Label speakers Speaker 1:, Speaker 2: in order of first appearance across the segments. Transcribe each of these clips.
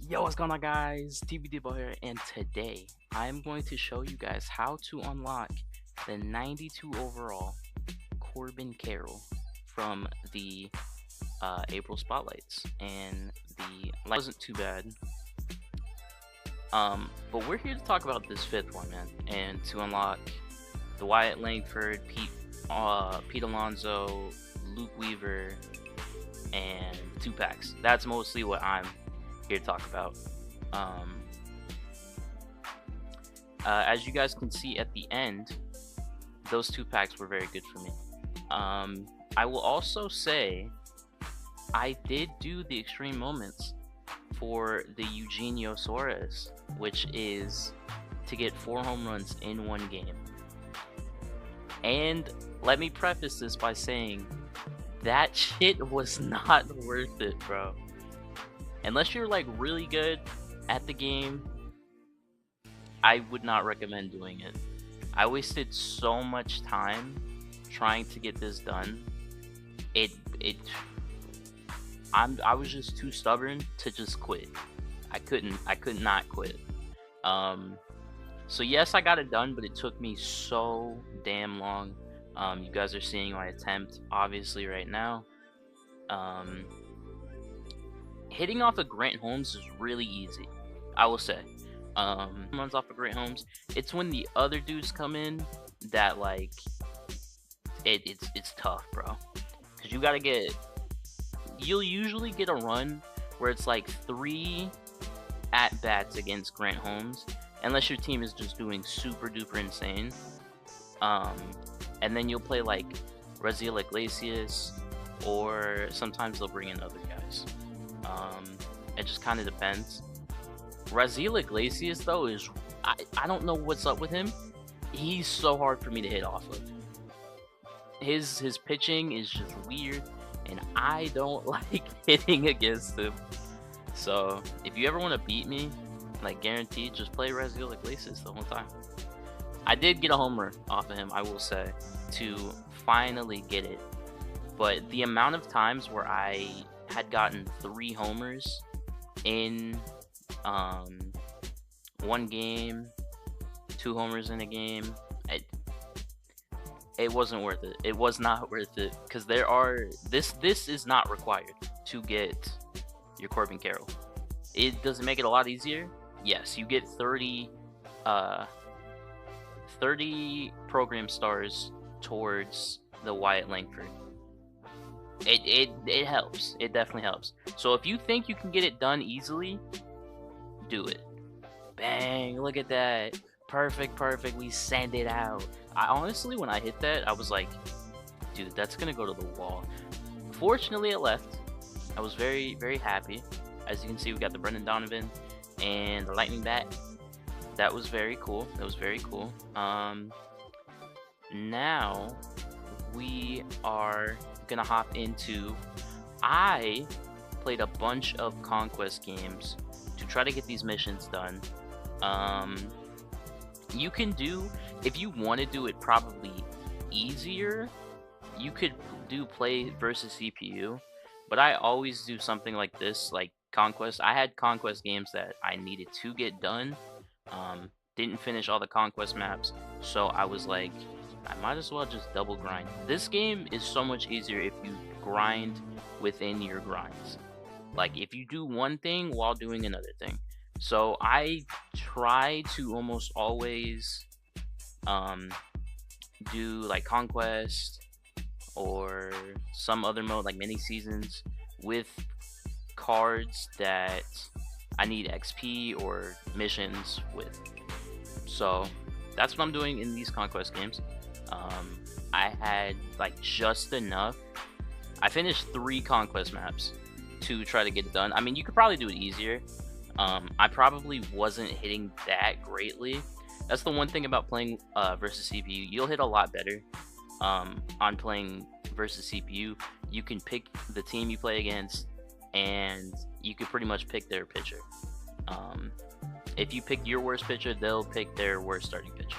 Speaker 1: Yo, what's going on, guys? TBDbo here, and today I'm going to show you guys how to unlock the 92 overall Corbin Carroll from the April Spotlights, and the light wasn't too bad. But we're here to talk about this fifth one, man, and to unlock the Wyatt Langford, Pete Alonso, Luke Weaver, and 2 packs. That's mostly what I'm here to talk about. As you guys can see at the end, those 2 packs were very good for me. I will also say I did do the extreme moments for the Eugenio Suarez, which is to get 4 home runs in 1 game. And let me preface this by saying that shit was not worth it, bro. Unless you're like really good at the game, I would not recommend doing it. I wasted so much time trying to get this done. I was just too stubborn to just quit. I could not quit. So yes, I got it done, but it took me so damn long. You guys are seeing my attempt obviously right now. Hitting off of Grant Holmes is really easy, I will say. Runs off of Grant Holmes. It's when the other dudes come in that like it's tough, bro. Cause you'll usually get a run where it's like 3 at bats against Grant Holmes, unless your team is just doing super duper insane. And then you'll play like Raziel Iglesias, or sometimes they'll bring in other guys. It just kind of depends. Raziel Iglesias though is I don't know what's up with him. He's so hard for me to hit off of. His pitching is just weird, and I don't like hitting against him. So if you ever want to beat me, like guaranteed, just play Raziel Iglesias the whole time. I did get a homer off of him, I will say, to finally get it. But the amount of times where I had gotten 3 homers in 1 game, 2 homers in a game, it wasn't worth it. It was not worth it, because this is not required to get your Corbin Carroll. It doesn't make it a lot easier. Yes, you get 30 program stars towards the Wyatt Langford. It helps. It definitely helps. So if you think you can get it done easily, do it. Bang, look at that. Perfect. We send it out. I honestly, when I hit that, I was like, dude, that's gonna go to the wall. Fortunately, it left. I was very, very happy. As you can see, we got the Brendan Donovan and the lightning bat. That was very cool. Now we are gonna hop into, I played a bunch of conquest games to try to get these missions done. You can do, if you want to do it probably easier, you could do play versus CPU, but I always do something like this, like conquest. I had conquest games that I needed to get done, didn't finish all the conquest maps, so I was like, I might as well just double grind. This game is so much easier if you grind within your grinds. Like if you do one thing while doing another thing. So I try to almost always do like conquest or some other mode like mini seasons with cards that I need XP or missions with. So that's what I'm doing in these conquest games. I had like just enough. I finished 3 conquest maps to try to get it done. I mean, you could probably do it easier. I probably wasn't hitting that greatly. That's the one thing about playing versus CPU. You'll hit a lot better on playing versus CPU. You can pick the team you play against, and you can pretty much pick their pitcher. If you pick your worst pitcher, they'll pick their worst starting pitcher,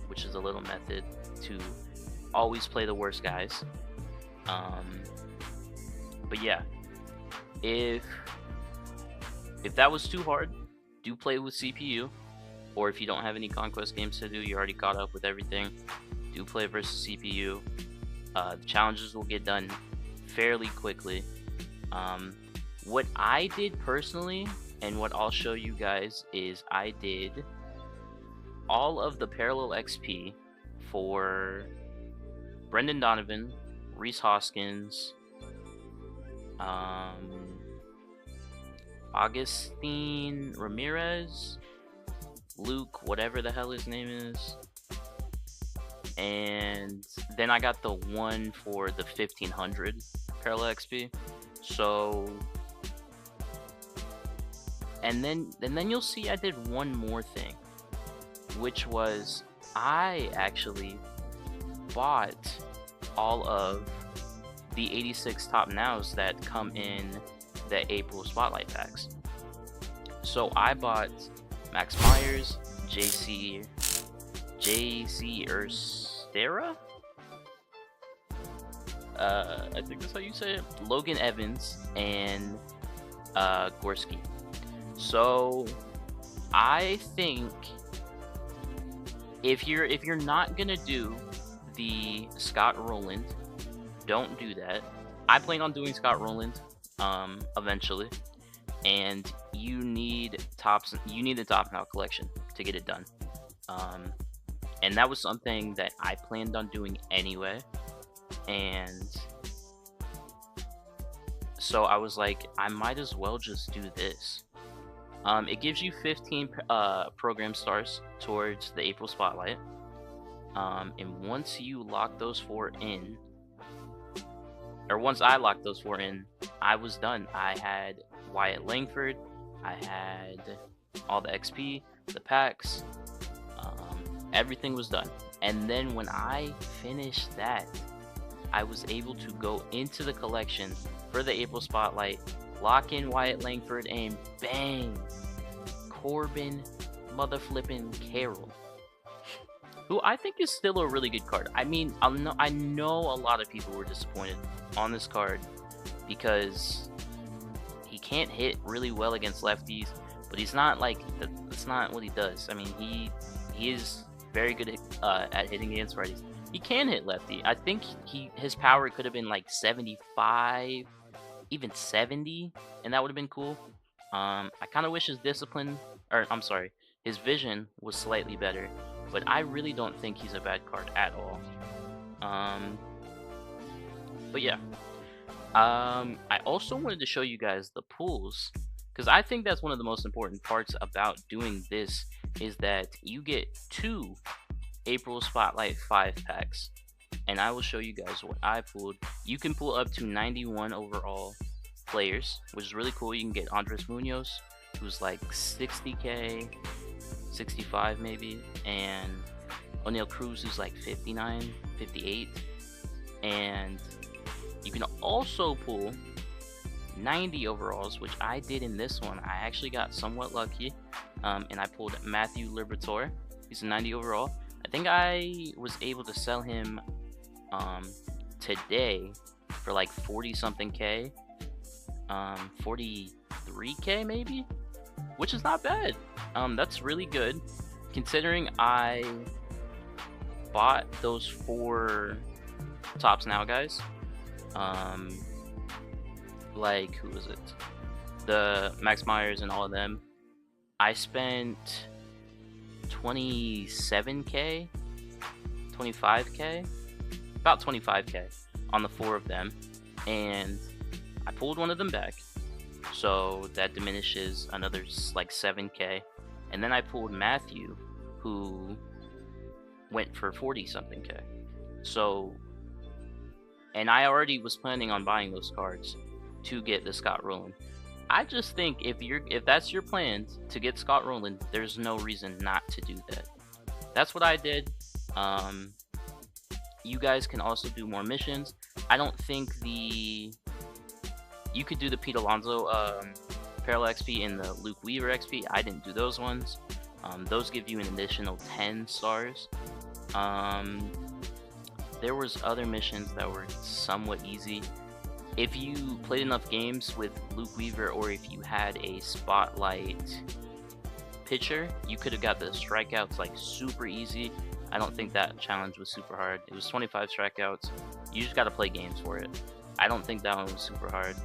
Speaker 1: which is a little method to always play the worst guys. But yeah, if If that was too hard, do play with CPU. Or if you don't have any Conquest games to do, you're already caught up with everything, do play versus CPU. The challenges will get done fairly quickly. What I did personally, and what I'll show you guys, is I did all of the parallel XP for Brendan Donovan, Rhys Hoskins, Augustine Ramirez, Luke, whatever the hell his name is, and then I got the one for the 1500 parallel XP. So, and then you'll see I did one more thing, which was I actually bought all of the 86 top nows that come in the April Spotlight packs. So I bought Max Myers, JC Urstera? I think that's how you say it. Logan Evans and Gorski. So I think if you're not gonna do the Scott Rowland, don't do that. I plan on doing Scott Rowland eventually, and you need the top now collection to get it done. And that was something that I planned on doing anyway, and so I was like, I might as well just do this. It gives you 15 program stars towards the April Spotlight, and once you lock those 4 in, or once I locked those 4 in, I was done. I had Wyatt Langford, I had all the XP, the packs, everything was done. And then when I finished that, I was able to go into the collection for the April Spotlight, lock in Wyatt Langford, and bang, Corbin motherflippin' Carroll, who I think is still a really good card. I mean, I know a lot of people were disappointed on this card because he can't hit really well against lefties, but he's not like that's not what he does. I mean, he is very good at hitting against righties. He can hit lefty. I think his power could have been like 75, even 70, and that would have been cool. I kind of wish his his vision was slightly better, but I really don't think he's a bad card at all. But yeah, I also wanted to show you guys the pools, because I think that's one of the most important parts about doing this, is that you get 2 April Spotlight 5 packs, and I will show you guys what I pulled. You can pull up to 91 overall players, which is really cool. You can get Andres Munoz, who's like 60k, 65 maybe, and O'Neal Cruz, who's like 59, 58, and you can also pull 90 overalls, which I did in this one. I actually got somewhat lucky, and I pulled Matthew Liberatore. He's a 90 overall. I think I was able to sell him today for like 40 something K, 43k maybe, which is not bad. That's really good considering I bought those 4 tops now guys. Like, who was it? The Max Myers and all of them. I spent 27k, 25k, about 25k on the 4 of them, and I pulled one of them back, so that diminishes another like 7k, and then I pulled Matthew, who went for 40 something k. So, and I already was planning on buying those cards to get the Scott Rowland. I just think if that's your plan to get Scott Rowland, there's no reason not to do that. That's what I did. You guys can also do more missions. I don't think you could do the Pete Alonso parallel XP and the Luke Weaver XP. I didn't do those ones. Those give you an additional 10 stars. There was other missions that were somewhat easy. if you played enough games with Luke Weaver, or if you had a spotlight pitcher, you could have got the strikeouts like super easy. I don't think that challenge was super hard. It was 25 strikeouts. You just got to play games for it. I don't think that one was super hard.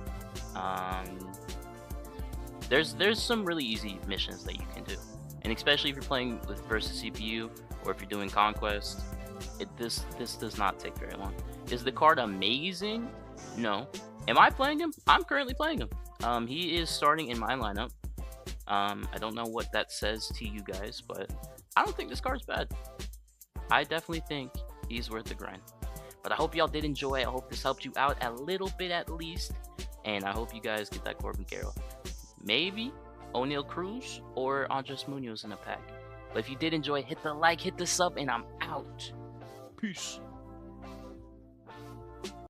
Speaker 1: There's some really easy missions that you can do, and especially if you're playing with versus CPU, or if you're doing Conquest, this does not take very long. Is the card amazing? No. Am I playing him? I'm currently playing him. He is starting in my lineup. I don't know what that says to you guys, but I don't think this card's bad. I definitely think he's worth the grind. But I hope y'all did enjoy. I hope this helped you out a little bit at least. And I hope you guys get that Corbin Carroll. Maybe O'Neal Cruz or Andres Munoz in a pack. But if you did enjoy, hit the like, hit the sub, and I'm out. Peace.